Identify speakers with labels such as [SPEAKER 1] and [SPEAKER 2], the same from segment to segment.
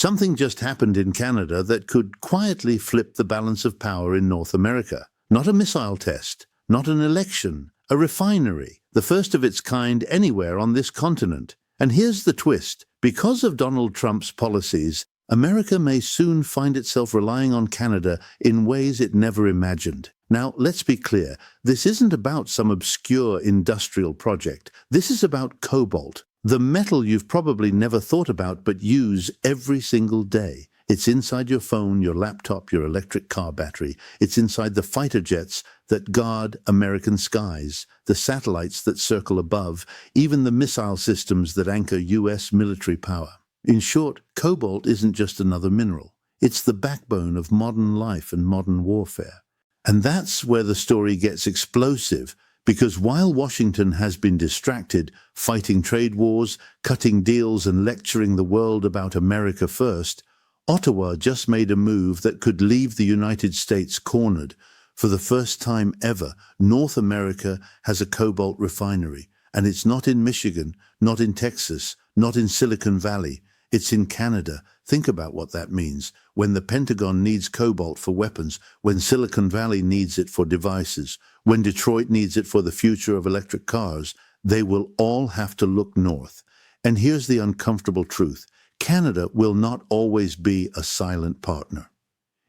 [SPEAKER 1] Something just happened in Canada that could quietly flip the balance of power in North America. Not a missile test, not an election, a refinery, the first of its kind anywhere on this continent. And here's the twist. Because of Donald Trump's policies, America may soon find itself relying on Canada in ways it never imagined. Now, let's be clear. This isn't about some obscure industrial project. This is about cobalt, the metal you've probably never thought about but use every single day. It's inside your phone, your laptop, your electric car battery. It's inside the fighter jets that guard American skies, the satellites that circle above, even the missile systems that anchor U.S. military power. In short, cobalt isn't just another mineral. It's the backbone of modern life and modern warfare. And that's where the story gets explosive, because while Washington has been distracted, fighting trade wars, cutting deals and lecturing the world about America first, Ottawa just made a move that could leave the United States cornered. For the first time ever, North America has a cobalt refinery, and it's not in Michigan, not in Texas, not in Silicon Valley. It's in Canada. Think about what that means. When the Pentagon needs cobalt for weapons, when Silicon Valley needs it for devices, when Detroit needs it for the future of electric cars, they will all have to look north. And here's the uncomfortable truth. Canada will not always be a silent partner.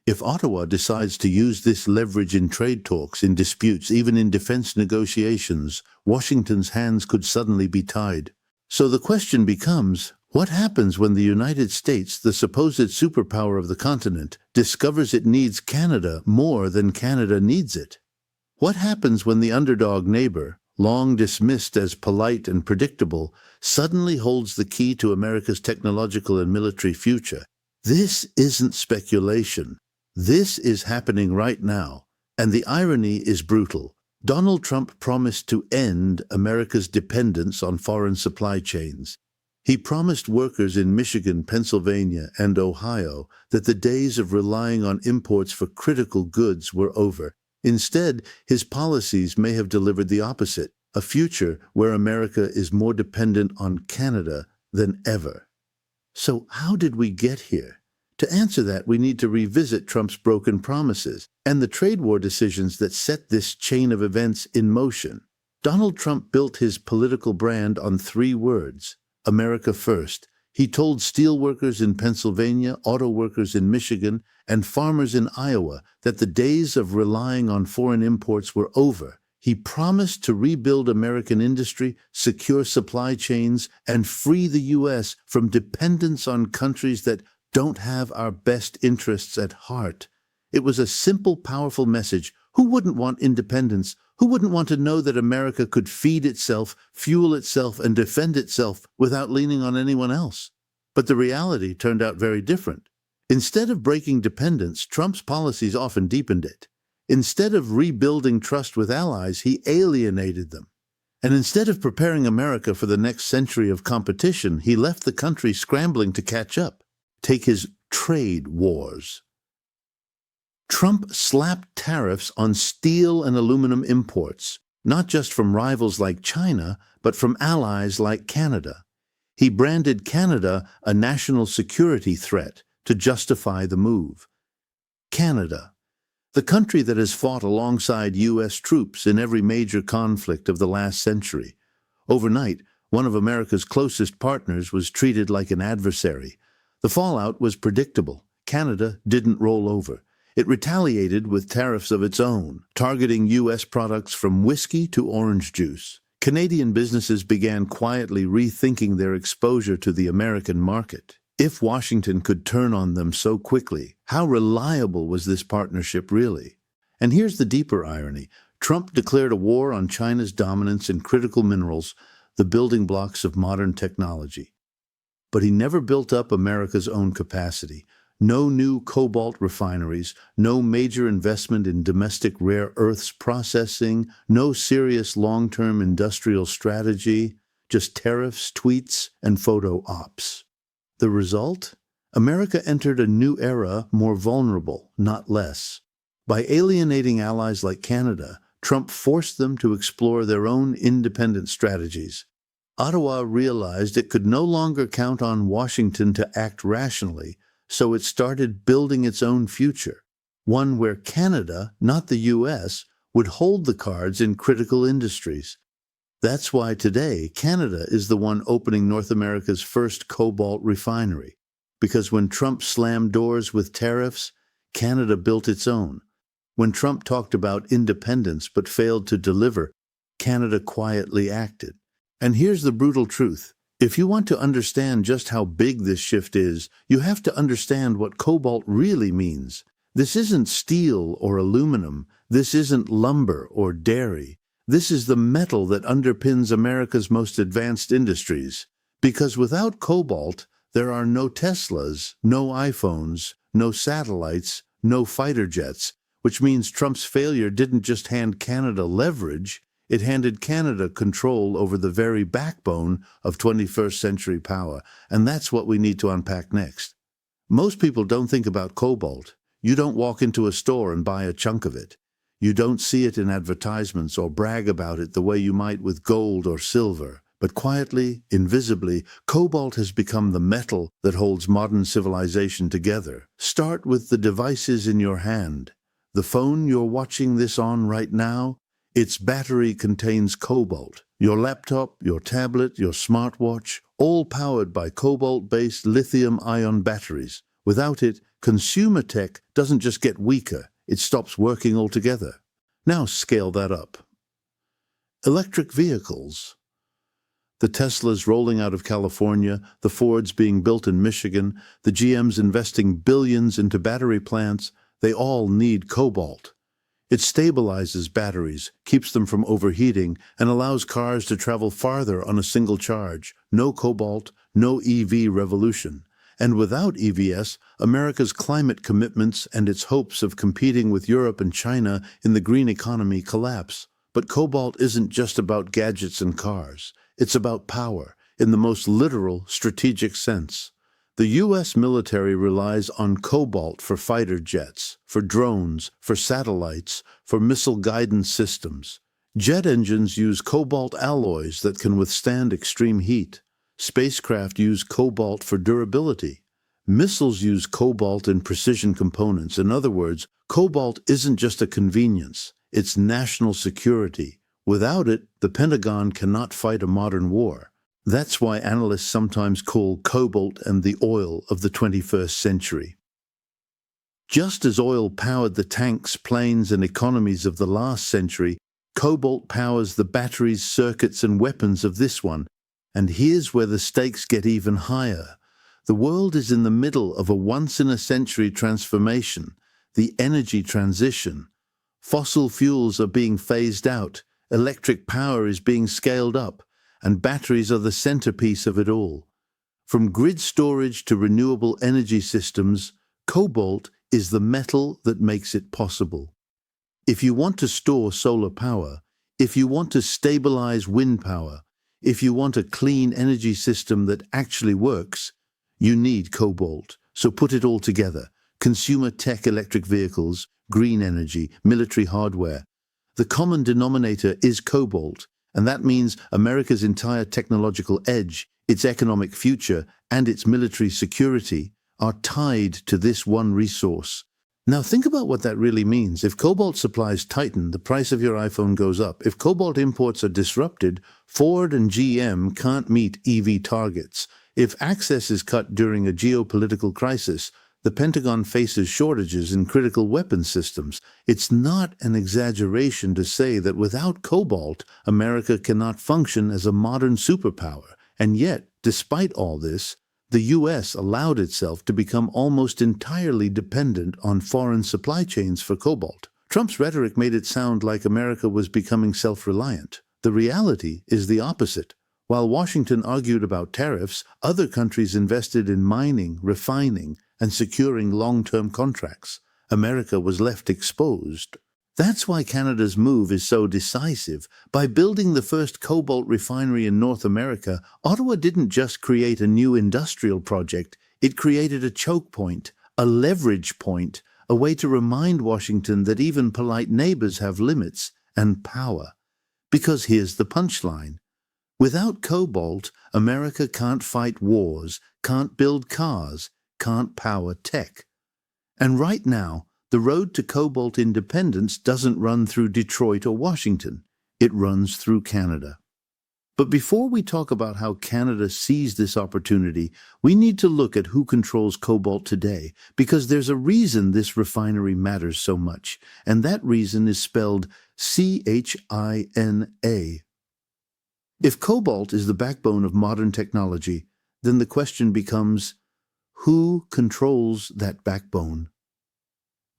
[SPEAKER 1] If Ottawa decides to use this leverage in trade talks, in disputes, even in defense negotiations, Washington's hands could suddenly be tied. So the question becomes, what happens when the United States, the supposed superpower of the continent, discovers it needs Canada more than Canada needs it? What happens when the underdog neighbor, long dismissed as polite and predictable, suddenly holds the key to America's technological and military future? This isn't speculation. This is happening right now. And the irony is brutal. Donald Trump promised to end America's dependence on foreign supply chains. He promised workers in Michigan, Pennsylvania, and Ohio that the days of relying on imports for critical goods were over. Instead, his policies may have delivered the opposite, a future where America is more dependent on Canada than ever. So how did we get here? To answer that, we need to revisit Trump's broken promises and the trade war decisions that set this chain of events in motion. Donald Trump built his political brand on 3 words: America first. He told steelworkers in Pennsylvania, auto workers in Michigan, and farmers in Iowa that the days of relying on foreign imports were over. He promised to rebuild American industry, secure supply chains, and free the U.S. from dependence on countries that don't have our best interests at heart. It was a simple, powerful message. Who wouldn't want independence? Who wouldn't want to know that America could feed itself, fuel itself, and defend itself without leaning on anyone else? But the reality turned out very different. Instead of breaking dependence, Trump's policies often deepened it. Instead of rebuilding trust with allies, he alienated them. And instead of preparing America for the next century of competition, he left the country scrambling to catch up. Take his trade wars. Trump slapped tariffs on steel and aluminum imports, not just from rivals like China, but from allies like Canada. He branded Canada a national security threat to justify the move. Canada, the country that has fought alongside U.S. troops in every major conflict of the last century. Overnight, one of America's closest partners was treated like an adversary. The fallout was predictable. Canada didn't roll over. It retaliated with tariffs of its own, targeting U.S. products from whiskey to orange juice. Canadian businesses began quietly rethinking their exposure to the American market. If Washington could turn on them so quickly, how reliable was this partnership really? And here's the deeper irony. Trump declared a war on China's dominance in critical minerals, the building blocks of modern technology. But he never built up America's own capacity. No new cobalt refineries, no major investment in domestic rare earths processing, no serious long-term industrial strategy, just tariffs, tweets, and photo ops. The result? America entered a new era, more vulnerable, not less. By alienating allies like Canada, Trump forced them to explore their own independent strategies. Ottawa realized it could no longer count on Washington to act rationally, so it started building its own future, one where Canada, not the US, would hold the cards in critical industries. That's why today Canada is the one opening North America's first cobalt refinery, because when Trump slammed doors with tariffs, Canada built its own. When Trump talked about independence but failed to deliver, Canada quietly acted. And here's the brutal truth. If you want to understand just how big this shift is, you have to understand what cobalt really means. This isn't steel or aluminum. This isn't lumber or dairy. This is the metal that underpins America's most advanced industries. Because without cobalt, there are no Teslas, no iPhones, no satellites, no fighter jets, which means Trump's failure didn't just hand Canada leverage, it handed Canada control over the very backbone of 21st century power, and that's what we need to unpack next. Most people don't think about cobalt. You don't walk into a store and buy a chunk of it. You don't see it in advertisements or brag about it the way you might with gold or silver. But quietly, invisibly, cobalt has become the metal that holds modern civilization together. Start with the devices in your hand. The phone you're watching this on right now, its battery contains cobalt. Your laptop, your tablet, your smartwatch, all powered by cobalt-based lithium-ion batteries. Without it, consumer tech doesn't just get weaker, it stops working altogether. Now scale that up. Electric vehicles. The Teslas rolling out of California, the Fords being built in Michigan, the GMs investing billions into battery plants, they all need cobalt. It stabilizes batteries, keeps them from overheating, and allows cars to travel farther on a single charge. No cobalt, no EV revolution. And without EVs, America's climate commitments and its hopes of competing with Europe and China in the green economy collapse. But cobalt isn't just about gadgets and cars. It's about power, in the most literal, strategic sense. The U.S. military relies on cobalt for fighter jets, for drones, for satellites, for missile guidance systems. Jet engines use cobalt alloys that can withstand extreme heat. Spacecraft use cobalt for durability. Missiles use cobalt in precision components. In other words, cobalt isn't just a convenience, it's national security. Without it, the Pentagon cannot fight a modern war. That's why analysts sometimes call cobalt and the oil of the 21st century. Just as oil powered the tanks, planes, and economies of the last century, cobalt powers the batteries, circuits, and weapons of this one. And here's where the stakes get even higher. The world is in the middle of a once-in-a-century transformation, the energy transition. Fossil fuels are being phased out, electric power is being scaled up, and batteries are the centerpiece of it all. From grid storage to renewable energy systems, cobalt is the metal that makes it possible. If you want to store solar power, if you want to stabilize wind power, if you want a clean energy system that actually works, you need cobalt. So put it all together. Consumer tech, electric vehicles, green energy, military hardware. The common denominator is cobalt, and that means America's entire technological edge, its economic future, and its military security are tied to this one resource. Now think about what that really means. If cobalt supplies tighten, the price of your iPhone goes up. If cobalt imports are disrupted, Ford and GM can't meet EV targets. If access is cut during a geopolitical crisis, the Pentagon faces shortages in critical weapon systems. It's not an exaggeration to say that without cobalt, America cannot function as a modern superpower. And yet, despite all this, the U.S. allowed itself to become almost entirely dependent on foreign supply chains for cobalt. Trump's rhetoric made it sound like America was becoming self-reliant. The reality is the opposite. While Washington argued about tariffs, other countries invested in mining, refining, and securing long-term contracts. America was left exposed. That's why Canada's move is so decisive. By building the first cobalt refinery in North America, Ottawa didn't just create a new industrial project, it created a choke point, a leverage point, a way to remind Washington that even polite neighbors have limits and power. Because here's the punchline. Without cobalt, America can't fight wars, can't build cars, can't power tech. And right now, the road to cobalt independence doesn't run through Detroit or Washington. It runs through Canada. But before we talk about how Canada sees this opportunity, we need to look at who controls cobalt today, because there's a reason this refinery matters so much, and that reason is spelled China. If cobalt is the backbone of modern technology, then the question becomes, who controls that backbone?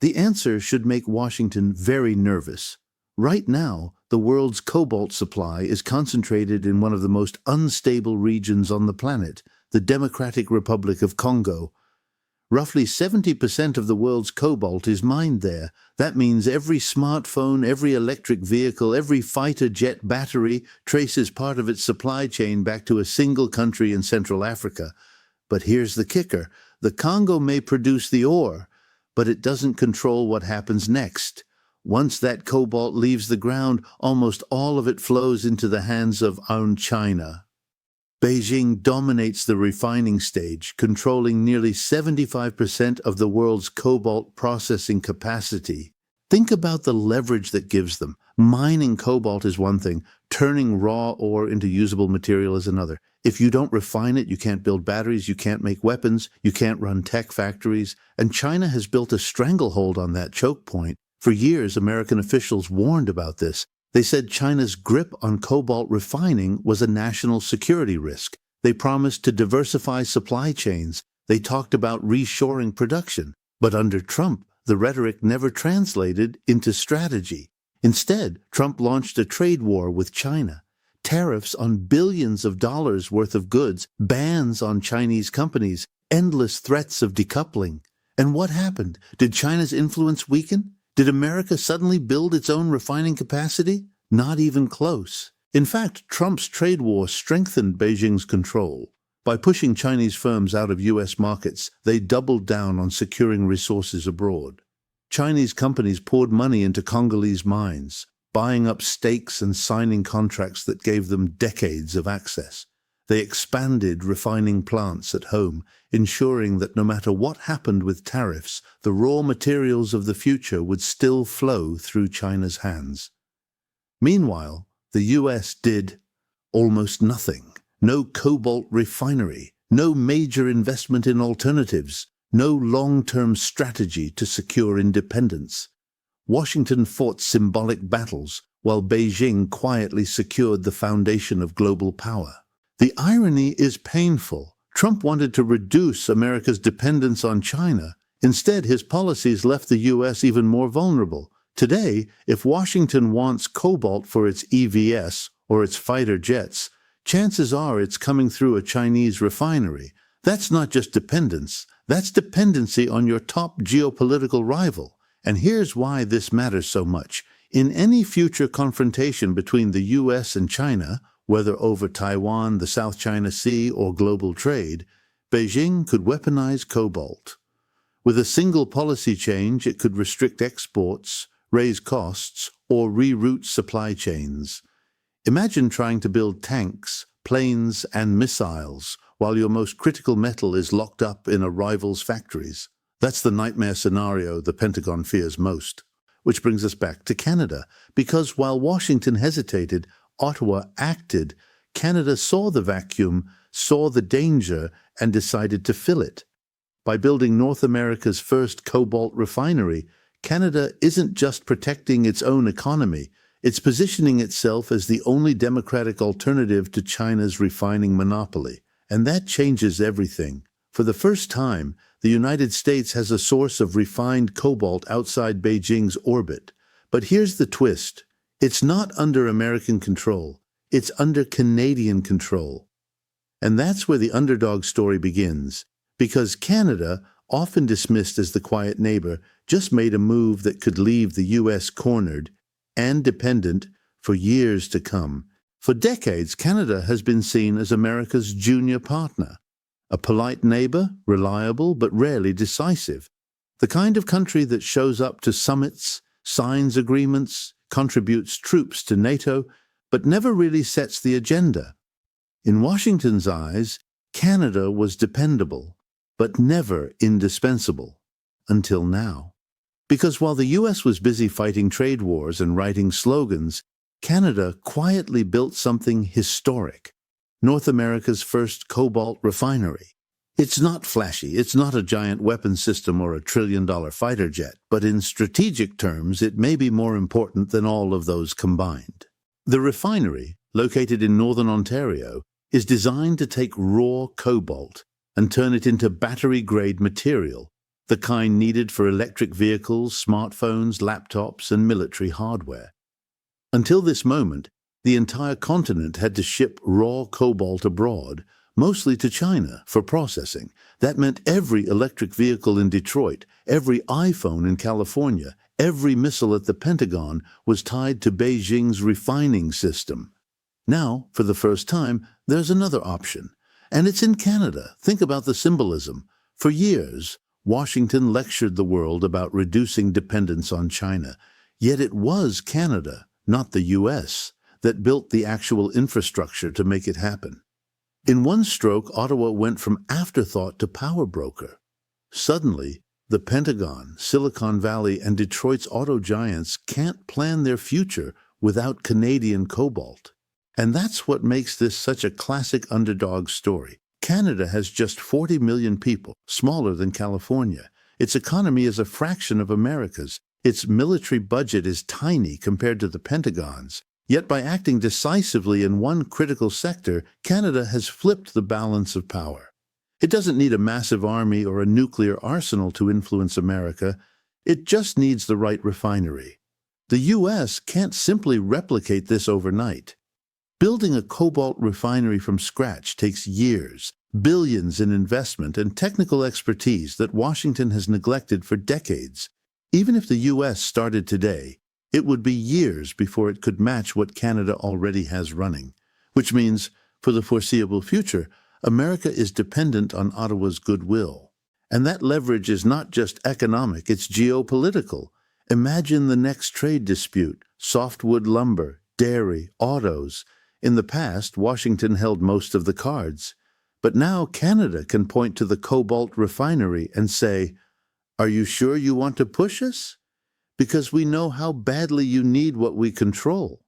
[SPEAKER 1] The answer should make Washington very nervous. Right now, the world's cobalt supply is concentrated in one of the most unstable regions on the planet, the Democratic Republic of Congo. Roughly 70% of the world's cobalt is mined there. That means every smartphone, every electric vehicle, every fighter jet battery traces part of its supply chain back to a single country in Central Africa. But here's the kicker. The Congo may produce the ore, but it doesn't control what happens next. Once that cobalt leaves the ground, almost all of it flows into the hands of China. Beijing dominates the refining stage, controlling nearly 75% of the world's cobalt processing capacity. Think about the leverage that gives them. Mining cobalt is one thing, turning raw ore into usable material is another. If you don't refine it, you can't build batteries, you can't make weapons, you can't run tech factories, and China has built a stranglehold on that choke point. For years, American officials warned about this. They said China's grip on cobalt refining was a national security risk. They promised to diversify supply chains. They talked about reshoring production. But under Trump, the rhetoric never translated into strategy. Instead, Trump launched a trade war with China. Tariffs on billions of dollars worth of goods, bans on Chinese companies, endless threats of decoupling. And what happened? Did China's influence weaken? Did America suddenly build its own refining capacity? Not even close. In fact, Trump's trade war strengthened Beijing's control. By pushing Chinese firms out of U.S. markets, they doubled down on securing resources abroad. Chinese companies poured money into Congolese mines, buying up stakes and signing contracts that gave them decades of access. They expanded refining plants at home, ensuring that no matter what happened with tariffs, the raw materials of the future would still flow through China's hands. Meanwhile, the U.S. did almost nothing. No cobalt refinery, no major investment in alternatives, no long-term strategy to secure independence. Washington fought symbolic battles, while Beijing quietly secured the foundation of global power. The irony is painful. Trump wanted to reduce America's dependence on China. Instead, his policies left the U.S. even more vulnerable. Today, if Washington wants cobalt for its EVs or its fighter jets, chances are it's coming through a Chinese refinery. That's not just dependence, that's dependency on your top geopolitical rival. And here's why this matters so much. In any future confrontation between the U.S. and China, whether over Taiwan, the South China Sea, or global trade, Beijing could weaponize cobalt. With a single policy change, it could restrict exports, raise costs, or reroute supply chains. Imagine trying to build tanks, planes, and missiles while your most critical metal is locked up in a rival's factories. That's the nightmare scenario the Pentagon fears most. Which brings us back to Canada, because while Washington hesitated, Ottawa acted. Canada saw the vacuum, saw the danger, and decided to fill it. By building North America's first cobalt refinery, Canada isn't just protecting its own economy, it's positioning itself as the only democratic alternative to China's refining monopoly. And that changes everything. For the first time, the United States has a source of refined cobalt outside Beijing's orbit. But here's the twist. It's not under American control. It's under Canadian control. And that's where the underdog story begins. Because Canada, often dismissed as the quiet neighbor, just made a move that could leave the U.S. cornered and dependent for years to come. For decades, Canada has been seen as America's junior partner. A polite neighbor, reliable but rarely decisive. The kind of country that shows up to summits, signs agreements, contributes troops to NATO, but never really sets the agenda. In Washington's eyes, Canada was dependable, but never indispensable, until now. Because while the U.S. was busy fighting trade wars and writing slogans, Canada quietly built something historic, North America's first cobalt refinery. It's not flashy, it's not a giant weapon system or a trillion-dollar fighter jet, but in strategic terms it may be more important than all of those combined. The refinery, located in northern Ontario, is designed to take raw cobalt and turn it into battery-grade material, the kind needed for electric vehicles, smartphones, laptops, and military hardware. Until this moment, the entire continent had to ship raw cobalt abroad, mostly to China, for processing. That meant every electric vehicle in Detroit, every iPhone in California, every missile at the Pentagon was tied to Beijing's refining system. Now, for the first time, there's another option. And it's in Canada. Think about the symbolism. For years, Washington lectured the world about reducing dependence on China. Yet it was Canada, not the U.S., that built the actual infrastructure to make it happen. In one stroke, Ottawa went from afterthought to power broker. Suddenly, the Pentagon, Silicon Valley, and Detroit's auto giants can't plan their future without Canadian cobalt. And that's what makes this such a classic underdog story. Canada has just 40 million people, smaller than California. Its economy is a fraction of America's. Its military budget is tiny compared to the Pentagon's. Yet by acting decisively in one critical sector, Canada has flipped the balance of power. It doesn't need a massive army or a nuclear arsenal to influence America. It just needs the right refinery. The U.S. can't simply replicate this overnight. Building a cobalt refinery from scratch takes years, billions in investment, and technical expertise that Washington has neglected for decades. Even if the U.S. started today, it would be years before it could match what Canada already has running, which means, for the foreseeable future, America is dependent on Ottawa's goodwill. And that leverage is not just economic, it's geopolitical. Imagine the next trade dispute: softwood lumber, dairy, autos. In the past, Washington held most of the cards. But now Canada can point to the cobalt refinery and say, "Are you sure you want to push us? Because we know how badly you need what we control."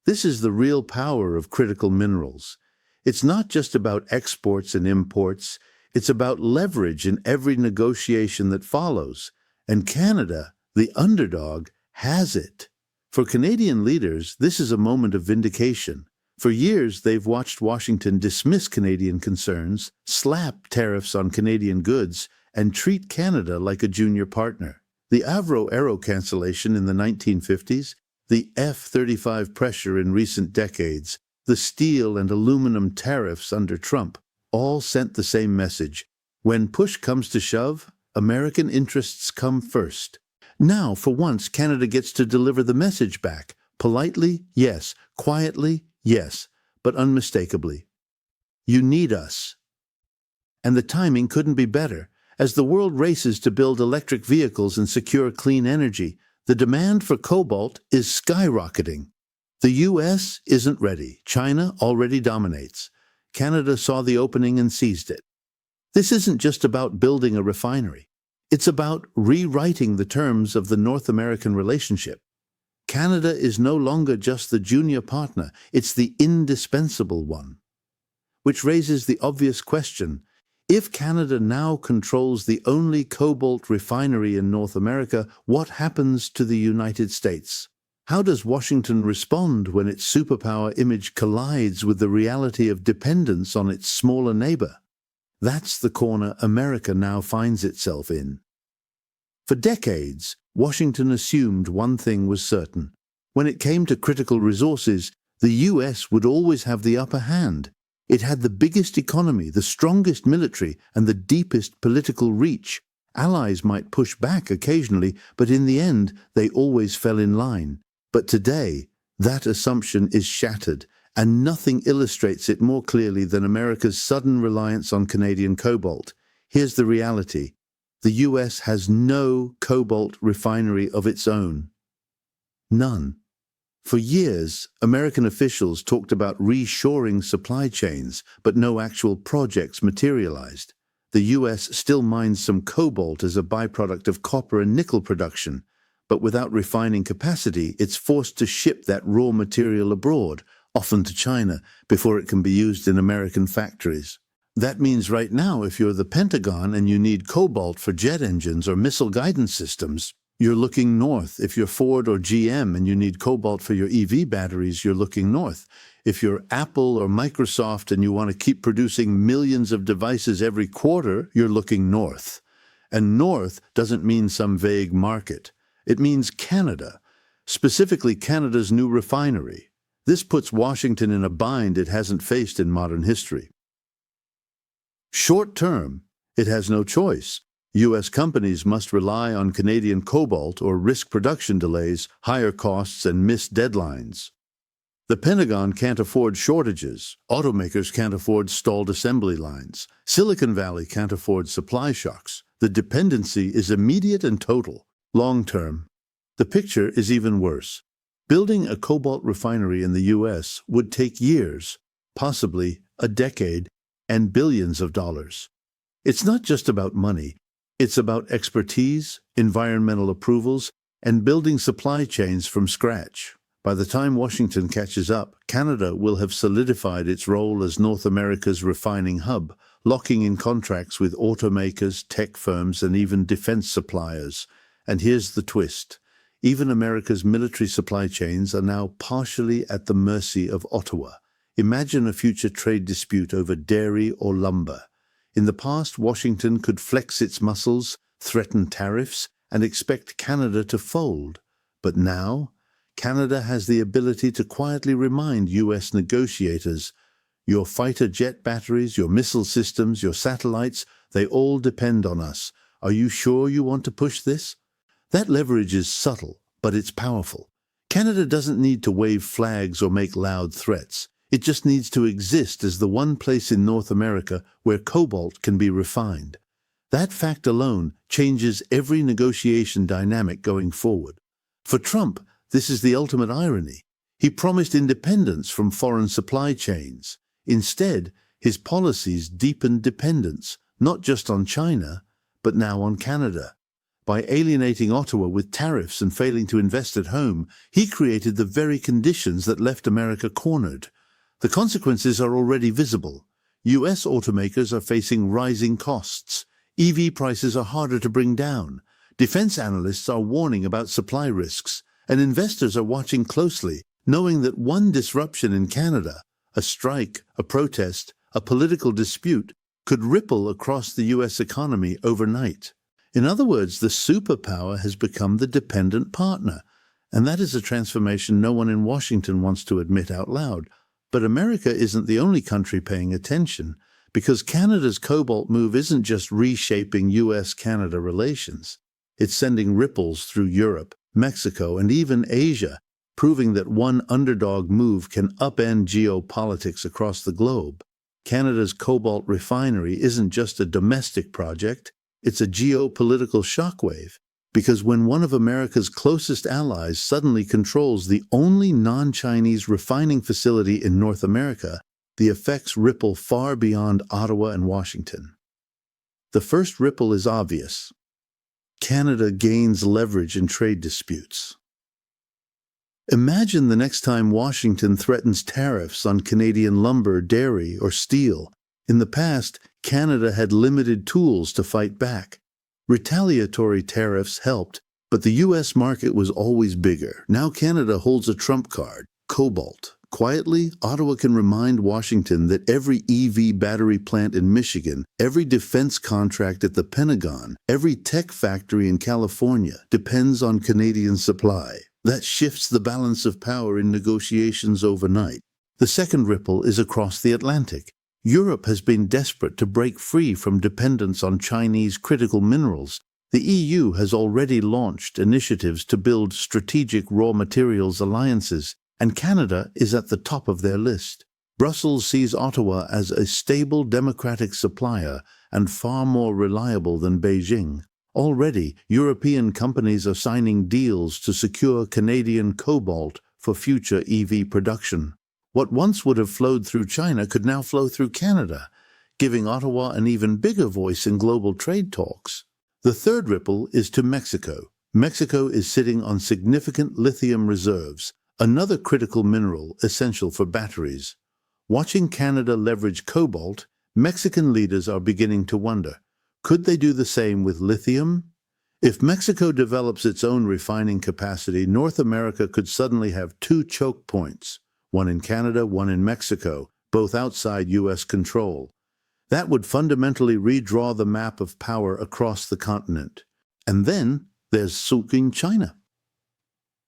[SPEAKER 1] This is the real power of critical minerals. It's not just about exports and imports, it's about leverage in every negotiation that follows. And Canada, the underdog, has it. For Canadian leaders, this is a moment of vindication. For years, they've watched Washington dismiss Canadian concerns, slap tariffs on Canadian goods, and treat Canada like a junior partner. The Avro Aero cancellation in the 1950s, the F-35 pressure in recent decades, the steel and aluminum tariffs under Trump, all sent the same message. When push comes to shove, American interests come first. Now, for once, Canada gets to deliver the message back. Politely, yes. Quietly, yes. But unmistakably. You need us. And the timing couldn't be better. As the world races to build electric vehicles and secure clean energy, the demand for cobalt is skyrocketing. The U.S. isn't ready. China already dominates. Canada saw the opening and seized it. This isn't just about building a refinery. It's about rewriting the terms of the North American relationship. Canada is no longer just the junior partner, it's the indispensable one. Which raises the obvious question: if Canada now controls the only cobalt refinery in North America, what happens to the United States? How does Washington respond when its superpower image collides with the reality of dependence on its smaller neighbor? That's the corner America now finds itself in. For decades, Washington assumed one thing was certain. When it came to critical resources, the U.S. would always have the upper hand. It had the biggest economy, the strongest military, and the deepest political reach. Allies might push back occasionally, but in the end, they always fell in line. But today, that assumption is shattered, and nothing illustrates it more clearly than America's sudden reliance on Canadian cobalt. Here's the reality. The U.S. has no cobalt refinery of its own. None. For years, American officials talked about reshoring supply chains, but no actual projects materialized. The US still mines some cobalt as a byproduct of copper and nickel production, but without refining capacity, it's forced to ship that raw material abroad, often to China, before it can be used in American factories. That means right now, if you're the Pentagon and you need cobalt for jet engines or missile guidance systems, you're looking north. If you're Ford or GM and you need cobalt for your EV batteries, you're looking north. If you're Apple or Microsoft and you want to keep producing millions of devices every quarter, you're looking north. And north doesn't mean some vague market. It means Canada, specifically Canada's new refinery. This puts Washington in a bind it hasn't faced in modern history. Short term, it has no choice. U.S. companies must rely on Canadian cobalt or risk production delays, higher costs, and missed deadlines. The Pentagon can't afford shortages. Automakers can't afford stalled assembly lines. Silicon Valley can't afford supply shocks. The dependency is immediate and total. Long term, the picture is even worse. Building a cobalt refinery in the U.S. would take years, possibly a decade, and billions of dollars. It's not just about money. It's about expertise, environmental approvals, and building supply chains from scratch. By the time Washington catches up, Canada will have solidified its role as North America's refining hub, locking in contracts with automakers, tech firms, and even defense suppliers. And here's the twist. Even America's military supply chains are now partially at the mercy of Ottawa. Imagine a future trade dispute over dairy or lumber. In the past, Washington could flex its muscles, threaten tariffs, and expect Canada to fold. But now, Canada has the ability to quietly remind U.S. negotiators, your fighter jet batteries, your missile systems, your satellites, they all depend on us. Are you sure you want to push this? That leverage is subtle, but it's powerful. Canada doesn't need to wave flags or make loud threats. It just needs to exist as the one place in North America where cobalt can be refined. That fact alone changes every negotiation dynamic going forward. For Trump, this is the ultimate irony. He promised independence from foreign supply chains. Instead, his policies deepened dependence, not just on China, but now on Canada. By alienating Ottawa with tariffs and failing to invest at home, he created the very conditions that left America cornered. The consequences are already visible. U.S. automakers are facing rising costs. EV prices are harder to bring down. Defense analysts are warning about supply risks. And investors are watching closely, knowing that one disruption in Canada, a strike, a protest, a political dispute, could ripple across the U.S. economy overnight. In other words, the superpower has become the dependent partner. And that is a transformation no one in Washington wants to admit out loud. But America isn't the only country paying attention, because Canada's cobalt move isn't just reshaping U.S.-Canada relations. It's sending ripples through Europe, Mexico, and even Asia, proving that one underdog move can upend geopolitics across the globe. Canada's cobalt refinery isn't just a domestic project, it's a geopolitical shockwave. Because when one of America's closest allies suddenly controls the only non-Chinese refining facility in North America, the effects ripple far beyond Ottawa and Washington. The first ripple is obvious. Canada gains leverage in trade disputes. Imagine the next time Washington threatens tariffs on Canadian lumber, dairy, or steel. In the past, Canada had limited tools to fight back. Retaliatory tariffs helped, but the U.S. market was always bigger. Now Canada holds a trump card, cobalt. Quietly, Ottawa can remind Washington that every EV battery plant in Michigan, every defense contract at the Pentagon, every tech factory in California depends on Canadian supply. That shifts the balance of power in negotiations overnight. The second ripple is across the Atlantic. Europe has been desperate to break free from dependence on Chinese critical minerals. The EU has already launched initiatives to build strategic raw materials alliances, and Canada is at the top of their list. Brussels sees Ottawa as a stable democratic supplier and far more reliable than Beijing. Already, European companies are signing deals to secure Canadian cobalt for future EV production. What once would have flowed through China could now flow through Canada, giving Ottawa an even bigger voice in global trade talks. The third ripple is to Mexico. Mexico is sitting on significant lithium reserves, another critical mineral essential for batteries. Watching Canada leverage cobalt, Mexican leaders are beginning to wonder, could they do the same with lithium? If Mexico develops its own refining capacity, North America could suddenly have two choke points, one in Canada, one in Mexico, both outside U.S. control. That would fundamentally redraw the map of power across the continent. And then there's sulking China.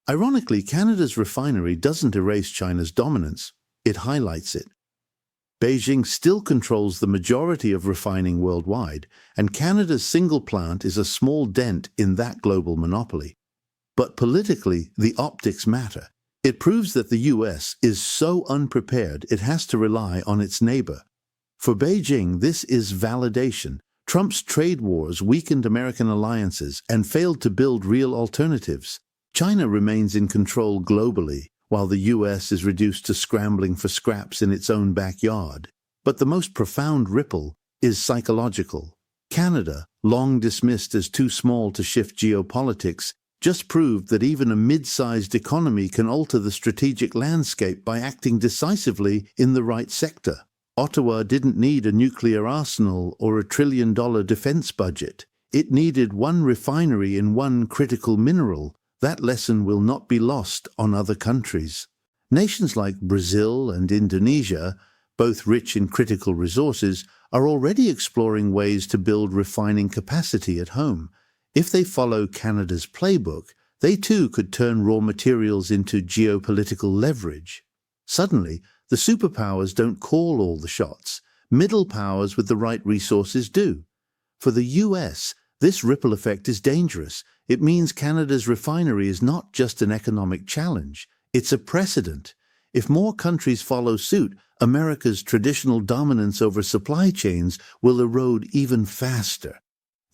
[SPEAKER 1] Ironically, Canada's refinery doesn't erase China's dominance, it highlights it. Beijing still controls the majority of refining worldwide, and Canada's single plant is a small dent in that global monopoly. But politically, the optics matter. It proves that the U.S. is so unprepared it has to rely on its neighbor. For Beijing, this is validation. Trump's trade wars weakened American alliances and failed to build real alternatives. China remains in control globally, while the U.S. is reduced to scrambling for scraps in its own backyard. But the most profound ripple is psychological. Canada, long dismissed as too small to shift geopolitics, just proved that even a mid-sized economy can alter the strategic landscape by acting decisively in the right sector. Ottawa didn't need a nuclear arsenal or a $1 trillion defense budget. It needed one refinery in one critical mineral. That lesson will not be lost on other countries. Nations like Brazil and Indonesia, both rich in critical resources, are already exploring ways to build refining capacity at home. If they follow Canada's playbook, they too could turn raw materials into geopolitical leverage. Suddenly, the superpowers don't call all the shots. Middle powers with the right resources do. For the U.S., this ripple effect is dangerous. It means Canada's refinery is not just an economic challenge, it's a precedent. If more countries follow suit, America's traditional dominance over supply chains will erode even faster.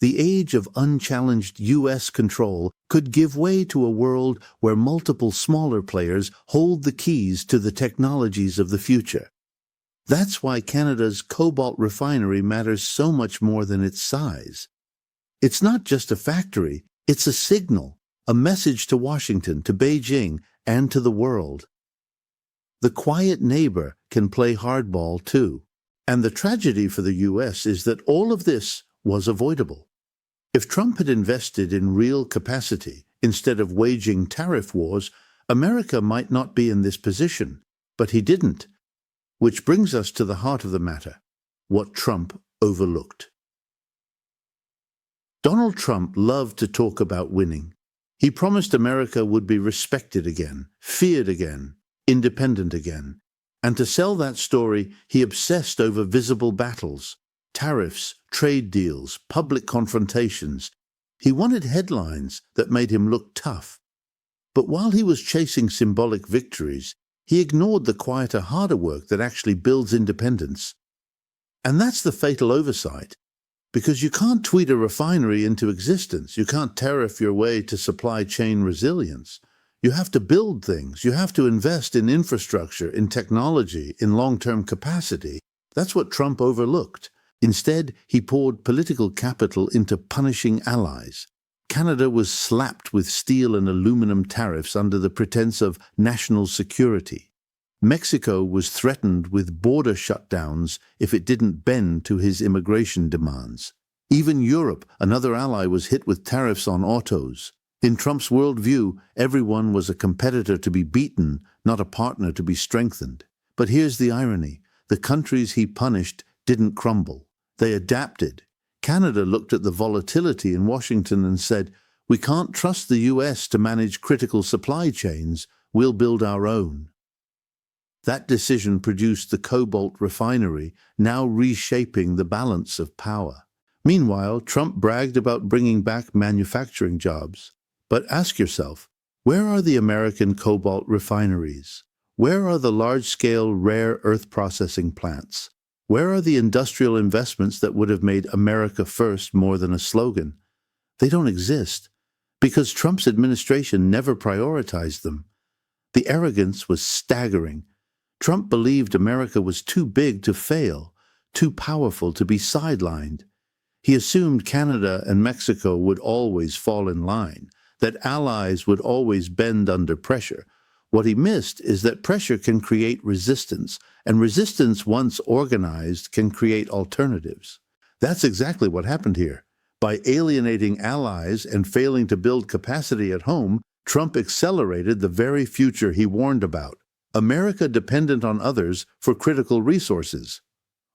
[SPEAKER 1] The age of unchallenged U.S. control could give way to a world where multiple smaller players hold the keys to the technologies of the future. That's why Canada's cobalt refinery matters so much more than its size. It's not just a factory, it's a signal, a message to Washington, to Beijing, and to the world. The quiet neighbor can play hardball too. And the tragedy for the U.S. is that all of this was avoidable. If Trump had invested in real capacity instead of waging tariff wars, America might not be in this position. But he didn't. Which brings us to the heart of the matter, what Trump overlooked. Donald Trump loved to talk about winning. He promised America would be respected again, feared again, independent again. And to sell that story, he obsessed over visible battles, tariffs, trade deals, public confrontations. He wanted headlines that made him look tough. But while he was chasing symbolic victories, he ignored the quieter, harder work that actually builds independence. And that's the fatal oversight. Because you can't tweet a refinery into existence. You can't tariff your way to supply chain resilience. You have to build things. You have to invest in infrastructure, in technology, in long-term capacity. That's what Trump overlooked. Instead, he poured political capital into punishing allies. Canada was slapped with steel and aluminum tariffs under the pretense of national security. Mexico was threatened with border shutdowns if it didn't bend to his immigration demands. Even Europe, another ally, was hit with tariffs on autos. In Trump's worldview, everyone was a competitor to be beaten, not a partner to be strengthened. But here's the irony. The countries he punished didn't crumble. They adapted. Canada looked at the volatility in Washington and said, "We can't trust the U.S. to manage critical supply chains. We'll build our own." That decision produced the cobalt refinery, now reshaping the balance of power. Meanwhile, Trump bragged about bringing back manufacturing jobs. But ask yourself, where are the American cobalt refineries? Where are the large-scale rare earth processing plants? Where are the industrial investments that would have made America first more than a slogan? They don't exist, because Trump's administration never prioritized them. The arrogance was staggering. Trump believed America was too big to fail, too powerful to be sidelined. He assumed Canada and Mexico would always fall in line, that allies would always bend under pressure. What he missed is that pressure can create resistance, and resistance, once organized, can create alternatives. That's exactly what happened here. By alienating allies and failing to build capacity at home, Trump accelerated the very future he warned about. America dependent on others for critical resources.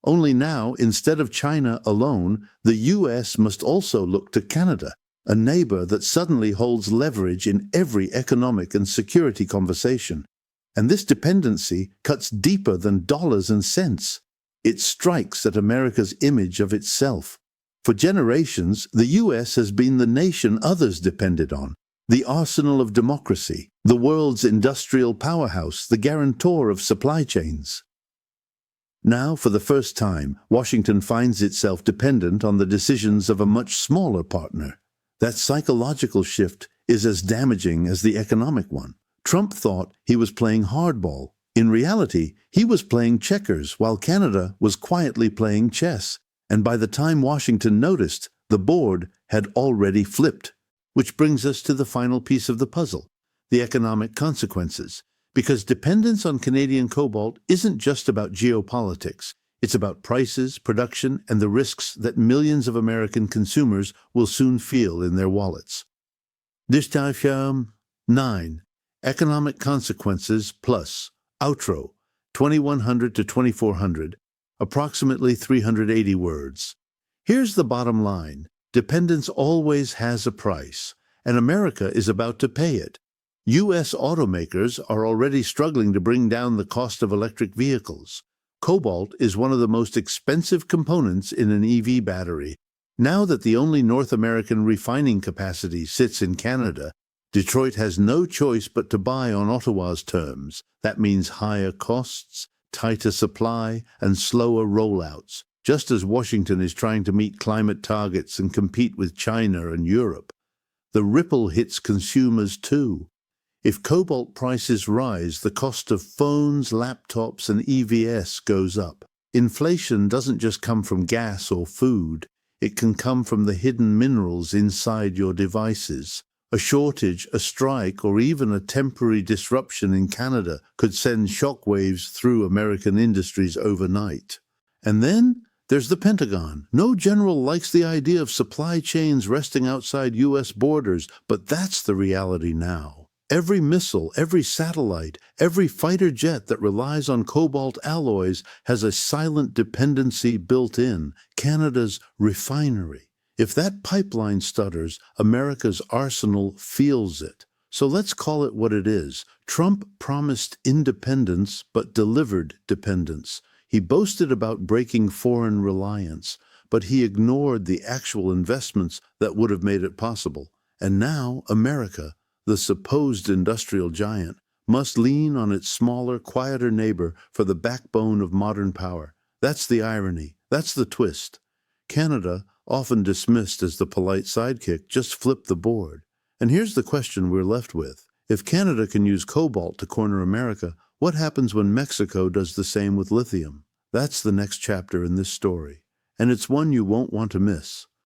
[SPEAKER 1] Only now, instead of China alone, the U.S. must also look to Canada, a neighbor that suddenly holds leverage in every economic and security conversation. And this dependency cuts deeper than dollars and cents. It strikes at America's image of itself. For generations, the U.S. has been the nation others depended on, the arsenal of democracy, the world's industrial powerhouse, the guarantor of supply chains. Now, for the first time, Washington finds itself dependent on the decisions of a much smaller partner. That psychological shift is as damaging as the economic one. Trump thought he was playing hardball. In reality, he was playing checkers while Canada was quietly playing chess. And by the time Washington noticed, the board had already flipped. Which brings us to the final piece of the puzzle, the economic consequences. Because dependence on Canadian cobalt isn't just about geopolitics. It's about prices, production, and the risks that millions of American consumers will soon feel in their wallets. Distinction 9. Economic consequences plus. Outro. 2100 to 2400. Approximately 380 words. Here's the bottom line. Dependence always has a price, and America is about to pay it. U.S. automakers are already struggling to bring down the cost of electric vehicles. Cobalt is one of the most expensive components in an EV battery. Now that the only North American refining capacity sits in Canada, Detroit has no choice but to buy on Ottawa's terms. That means higher costs, tighter supply, and slower rollouts, just as Washington is trying to meet climate targets and compete with China and Europe. The ripple hits consumers too. If cobalt prices rise, the cost of phones, laptops, and EVs goes up. Inflation doesn't just come from gas or food. It can come from the hidden minerals inside your devices. A shortage, a strike, or even a temporary disruption in Canada could send shockwaves through American industries overnight. And then there's the Pentagon. No general likes the idea of supply chains resting outside U.S. borders, but that's the reality now. Every missile, every satellite, every fighter jet that relies on cobalt alloys has a silent dependency built in, Canada's refinery. If that pipeline stutters, America's arsenal feels it. So let's call it what it is. Trump promised independence but delivered dependence. He boasted about breaking foreign reliance, but he ignored the actual investments that would have made it possible. And now America, the supposed industrial giant, must lean on its smaller, quieter neighbor for the backbone of modern power. That's the irony. That's the twist. Canada, often dismissed as the polite sidekick, just flipped the board. And here's the question we're left with. If Canada can use cobalt to corner America, what happens when Mexico does the same with lithium? That's the next chapter in this story, and it's one you won't want to miss.